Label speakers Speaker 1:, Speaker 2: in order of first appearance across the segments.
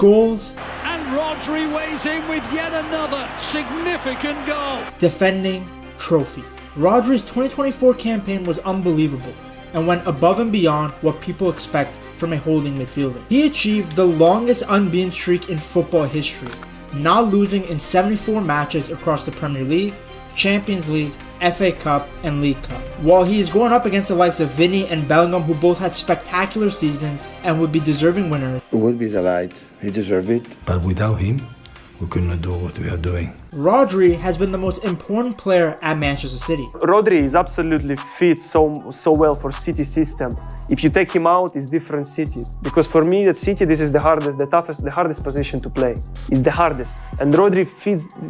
Speaker 1: goals,
Speaker 2: and Rodri weighs in with yet another significant goal.
Speaker 1: Defending, trophies. Rodri's 2024 campaign was unbelievable and went above and beyond what people expect from a holding midfielder. He achieved the longest unbeaten streak in football history, not losing in 74 matches across the Premier League, Champions League, FA Cup, and League Cup. While he is going up against the likes of Vini and Bellingham, who both had spectacular seasons and would be deserving winners.
Speaker 3: It would be the light. He deserved it.
Speaker 4: But without him, we could not do what we are doing.
Speaker 1: Rodri has been the most important player at Manchester City.
Speaker 5: Rodri is absolutely fit so well for City system. If you take him out, it's different City. Because for me, at City, this is the hardest, the toughest, the hardest position to play. It's the hardest. And Rodri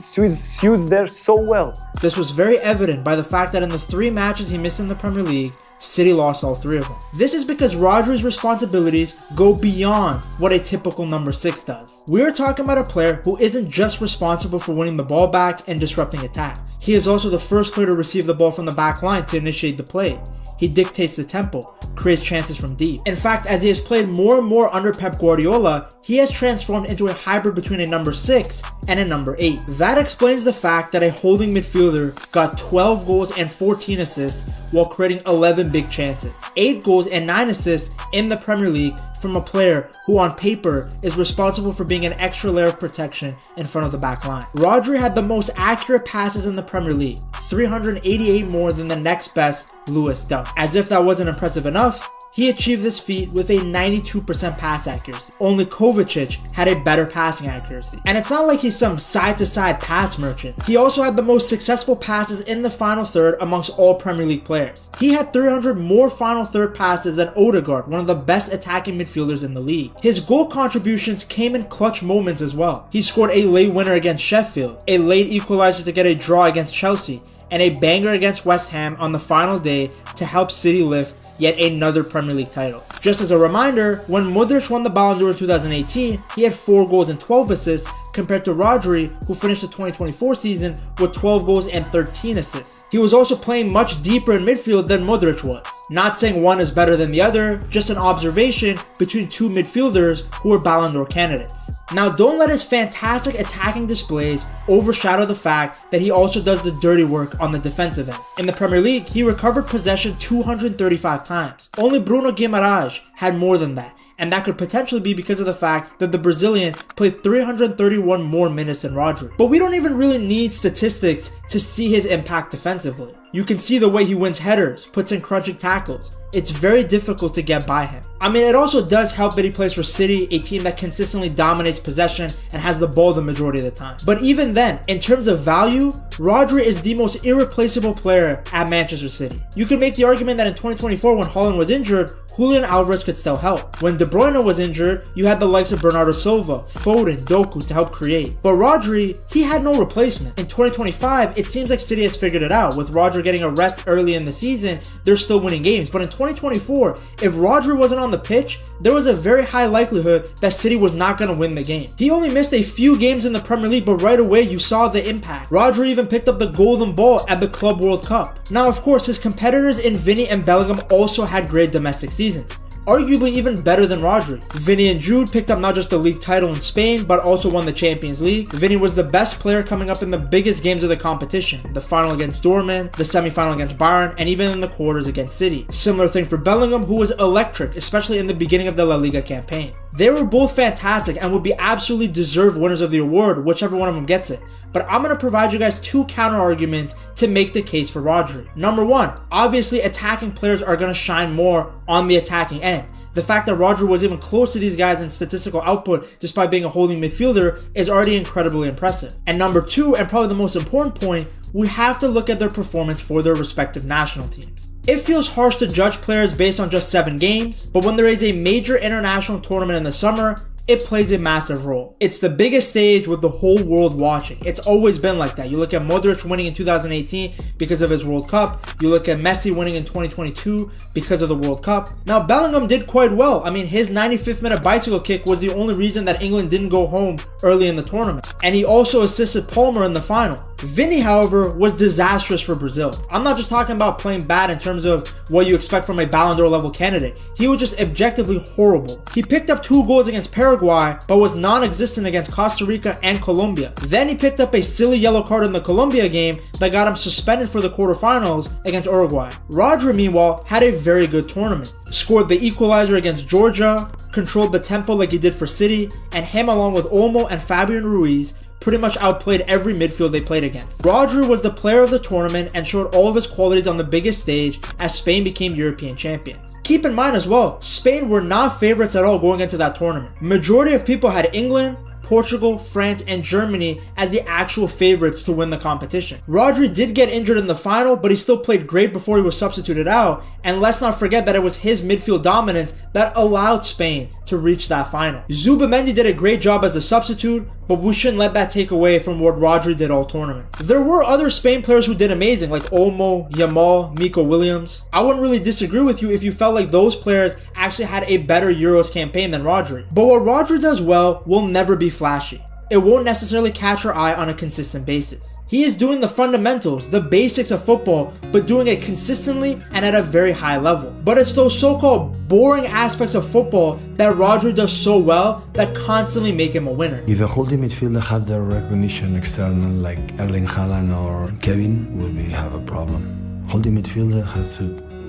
Speaker 5: suits there so well.
Speaker 1: This was very evident by the fact that in the 3 matches he missed in the Premier League, City lost all 3 of them. This is because Rodri's responsibilities go beyond what a typical number 6 does. We are talking about a player who isn't just responsible for winning the ball back and disrupting attacks. He is also the first player to receive the ball from the back line to initiate the play. He dictates the tempo, creates chances from deep. In fact, as he has played more and more under Pep Guardiola, he has transformed into a hybrid between a number 6 and a number 8. That explains the fact that a holding midfielder got 12 goals and 14 assists while creating 11 big chances. 8 goals and 9 assists in the Premier League from a player who on paper is responsible for being an extra layer of protection in front of the back line. Rodri had the most accurate passes in the Premier League, 388 more than the next best, Lewis Dunk. As if that wasn't impressive enough, he achieved this feat with a 92% pass accuracy. Only Kovacic had a better passing accuracy. And it's not like he's some side-to-side pass merchant. He also had the most successful passes in the final third amongst all Premier League players. He had 300 more final third passes than Odegaard, one of the best attacking midfielders in the league. His goal contributions came in clutch moments as well. He scored a late winner against Sheffield, a late equalizer to get a draw against Chelsea, and a banger against West Ham on the final day to help City lift yet another Premier League title. Just as a reminder, when Modric won the Ballon d'Or in 2018, he had 4 goals and 12 assists compared to Rodri, who finished the 2024 season with 12 goals and 13 assists. He was also playing much deeper in midfield than Modric was. Not saying one is better than the other, just an observation between 2 midfielders who were Ballon d'Or candidates. Now, don't let his fantastic attacking displays overshadow the fact that he also does the dirty work on the defensive end. In the Premier League, he recovered possession 235 times. Only Bruno Guimaraes had more than that, and that could potentially be because of the fact that the Brazilian played 331 more minutes than Rodri. But we don't even really need statistics to see his impact defensively. You can see the way he wins headers, puts in crunching tackles. It's very difficult to get by him. I mean, it also does help that he plays for City, a team that consistently dominates possession and has the ball the majority of the time. But even then, in terms of value, Rodri is the most irreplaceable player at Manchester City. You could make the argument that in 2024 when Haaland was injured, Julian Alvarez could still help. When De Bruyne was injured, you had the likes of Bernardo Silva, Foden, Doku to help create. But Rodri, he had no replacement. In 2025, it seems like City has figured it out. With Rodri getting a rest early in the season, they're still winning games. But in 2024, if Rodri wasn't on the pitch, there was a very high likelihood that City was not going to win the game. He only missed a few games in the Premier League, but right away you saw the impact. Rodri even picked up the Golden Ball at the Club World Cup. Now, of course, his competitors in Vini and Bellingham also had great domestic seasons, arguably even better than Rodri. Vini and Jude picked up not just the league title in Spain, but also won the Champions League. Vini was the best player coming up in the biggest games of the competition, the final against Dortmund, the semi-final against Bayern, and even in the quarters against City. Similar thing for Bellingham, who was electric, especially in the beginning of the La Liga campaign. They were both fantastic and would be absolutely deserved winners of the award, whichever one of them gets it. But I'm going to provide you guys 2 counter arguments to make the case for Rodri. Number 1, obviously attacking players are going to shine more on the attacking end. The fact that Rodri was even close to these guys in statistical output despite being a holding midfielder is already incredibly impressive. And number 2, and probably the most important point, we have to look at their performance for their respective national teams. It feels harsh to judge players based on just 7 games, but when there is a major international tournament in the summer, it plays a massive role. It's the biggest stage with the whole world watching. It's always been like that. You look at Modric winning in 2018 because of his World Cup. You look at Messi winning in 2022 because of the World Cup. Now, Bellingham did quite well. I mean, his 95th minute bicycle kick was the only reason that England didn't go home early in the tournament. And he also assisted Palmer in the final. Vinny, however, was disastrous for Brazil. I'm not just talking about playing bad in terms of what you expect from a Ballon d'Or level candidate. He was just objectively horrible. He picked up 2 goals against Paraguay, but was non-existent against Costa Rica and Colombia. Then he picked up a silly yellow card in the Colombia game that got him suspended for the quarterfinals against Uruguay. Rodri, meanwhile, had a very good tournament. Scored the equalizer against Georgia, controlled the tempo like he did for City, and him along with Olmo and Fabian Ruiz pretty much outplayed every midfield they played against. Rodri was the player of the tournament and showed all of his qualities on the biggest stage as Spain became European champions. Keep in mind as well, Spain were not favorites at all going into that tournament. Majority of people had England, Portugal, France, and Germany as the actual favorites to win the competition. Rodri did get injured in the final, but he still played great before he was substituted out, and let's not forget that it was his midfield dominance that allowed Spain to reach that final. Zubamendi did a great job as the substitute, but we shouldn't let that take away from what Rodri did all tournament. There were other Spain players who did amazing, like Olmo, Yamal, Nico Williams. I wouldn't really disagree with you if you felt like those players actually had a better Euros campaign than Rodri. But what Rodri does well will never be flashy. It won't necessarily catch your eye on a consistent basis. He is doing the fundamentals, the basics of football, but doing it consistently and at a very high level. But it's those so-called boring aspects of football that Rodri does so well that constantly make him a winner.
Speaker 4: If a holding midfielder have the recognition external like Erling Haaland or Kevin, we have a problem. Holding midfielder has to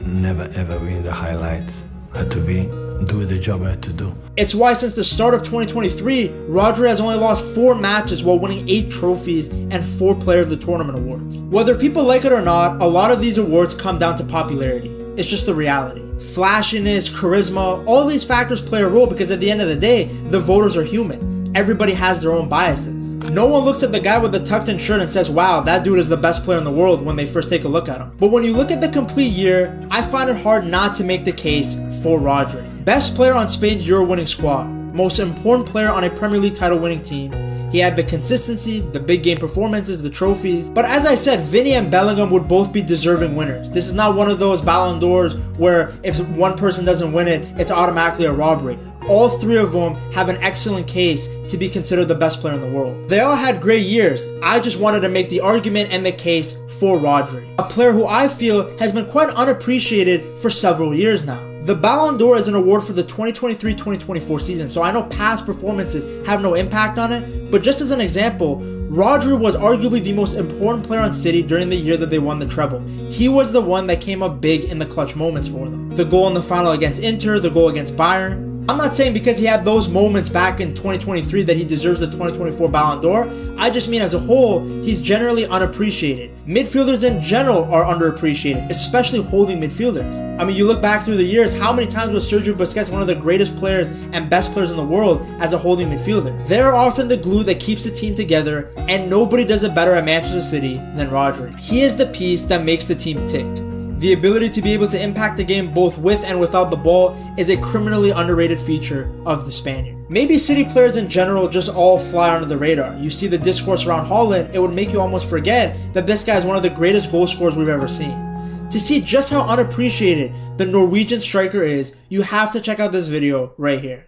Speaker 4: never ever be in the highlights. Had to be do the job I had to do.
Speaker 1: It's why since the start of 2023, Rodri has only lost 4 matches while winning 8 trophies and 4 Player of the Tournament awards. Whether people like it or not, a lot of these awards come down to popularity. It's just the reality. Flashiness, charisma, all these factors play a role because at the end of the day, the voters are human. Everybody has their own biases. No one looks at the guy with the tucked in shirt and says, wow, that dude is the best player in the world when they first take a look at him. But when you look at the complete year, I find it hard not to make the case for Rodri. Best player on Spain's Euro winning squad. Most important player on a Premier League title winning team. He had the consistency, the big game performances, the trophies. But as I said, Vinny and Bellingham would both be deserving winners. This is not one of those Ballon d'Ors where if one person doesn't win it, it's automatically a robbery. All 3 of them have an excellent case to be considered the best player in the world. They all had great years. I just wanted to make the argument and the case for Rodri, a player who I feel has been quite unappreciated for several years now. The Ballon d'Or is an award for the 2023-2024 season, so I know past performances have no impact on it, but just as an example, Rodri was arguably the most important player on City during the year that they won the treble. He was the one that came up big in the clutch moments for them. The goal in the final against Inter, the goal against Bayern. I'm not saying because he had those moments back in 2023 that he deserves the 2024 Ballon d'Or. I just mean as a whole, he's generally unappreciated. Midfielders in general are underappreciated, especially holding midfielders. I mean, you look back through the years, how many times was Sergio Busquets one of the greatest players and best players in the world as a holding midfielder? They're often the glue that keeps the team together, and nobody does it better at Manchester City than Rodri. He is the piece that makes the team tick. The ability to be able to impact the game both with and without the ball is a criminally underrated feature of the Spaniard. Maybe City players in general just all fly under the radar. You see the discourse around Haaland, it would make you almost forget that this guy is one of the greatest goal scorers we've ever seen. To see just how unappreciated the Norwegian striker is, you have to check out this video right here.